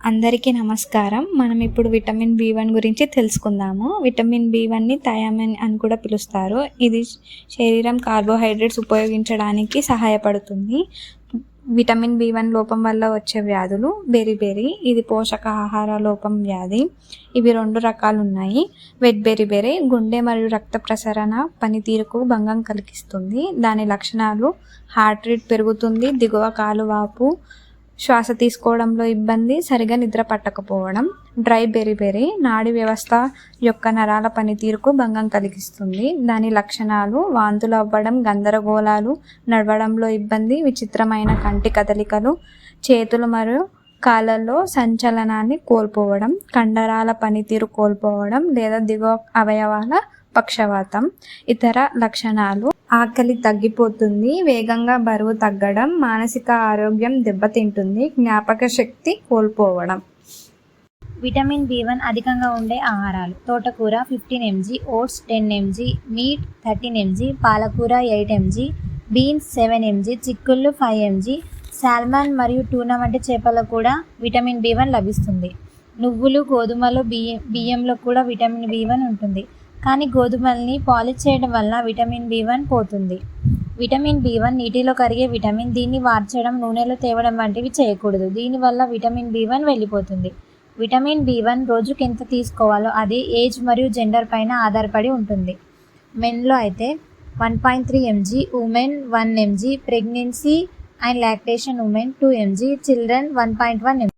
అందరికీ నమస్కారం. మనం ఇప్పుడు విటమిన్ బి1 గురించి తెలుసుకుందాము. విటమిన్ బి1ని థయామిన్ అని కూడా పిలుస్తారు. ఇది శరీరం కార్బోహైడ్రేట్స్ ఉపయోగించడానికి సహాయపడుతుంది. విటమిన్ బి1 లోపం వల్ల వచ్చే వ్యాధులు బెరిబెరి, ఇది పోషకాహార లోపం వ్యాధి. ఇవి 2 రకాలు ఉన్నాయి. వెట్ బెరిబెరి గుండె మరియు రక్త ప్రసరణ పనితీరుకు భంగం కలిగిస్తుంది. దాని లక్షణాలు హార్ట్ రేట్ పెరుగుతుంది, దిగువ కాలువాపు, శ్వాస తీసుకోవడంలో ఇబ్బంది, సరిగా నిద్ర పట్టకపోవడం. డ్రై బెరిబెరి నాడీ వ్యవస్థ యొక్క నరాల పనితీరుకు భంగం కలిగిస్తుంది. దాని లక్షణాలు వాంతులు అవ్వడం, గందరగోళాలు, నడవడంలో ఇబ్బంది, విచిత్రమైన కంటి కదలికలు, చేతులు మరియు కాళ్ళల్లో సంచలనాన్ని కోల్పోవడం, కండరాల పనితీరు కోల్పోవడం లేదా దిగువ అవయవాల పక్షవాతం. ఇతర లక్షణాలు ఆకలి తగ్గిపోతుంది, వేగంగా బరువు తగ్గడం, మానసిక ఆరోగ్యం దెబ్బతింటుంది, జ్ఞాపక శక్తి కోల్పోవడం. విటమిన్ బి1 అధికంగా ఉండే ఆహారాలు: తోటకూర 15 mg, oats 10 mg, meat 13 mg, పాలకూర 8 mg, బీన్స్ 7 mg, చిక్కుళ్ళు 5 mg. సాల్మన్ మరియు టూనా వంటి చేపల్లో కూడా విటమిన్ బి1 లభిస్తుంది. నువ్వులు, గోధుమలు, బియ్యంలో కూడా విటమిన్ బి1 ఉంటుంది. కానీ గోధుమల్ని పాలిష్ చేయడం వల్ల విటమిన్ బి1 పోతుంది. విటమిన్ బి1 నీటిలో కరిగే విటమిన్. దీన్ని వార్చడం, నూనెలో తేవడం వంటివి చేయకూడదు. దీనివల్ల విటమిన్ బి1 వెళ్ళిపోతుంది. విటమిన్ బి1 రోజుకి ఎంత తీసుకోవాలో అది ఏజ్ మరియు జెండర్ పైన ఆధారపడి ఉంటుంది. మెన్లో అయితే 1.3 mg, women 1 mg, pregnancy and lactation women 2 mg, children 1.1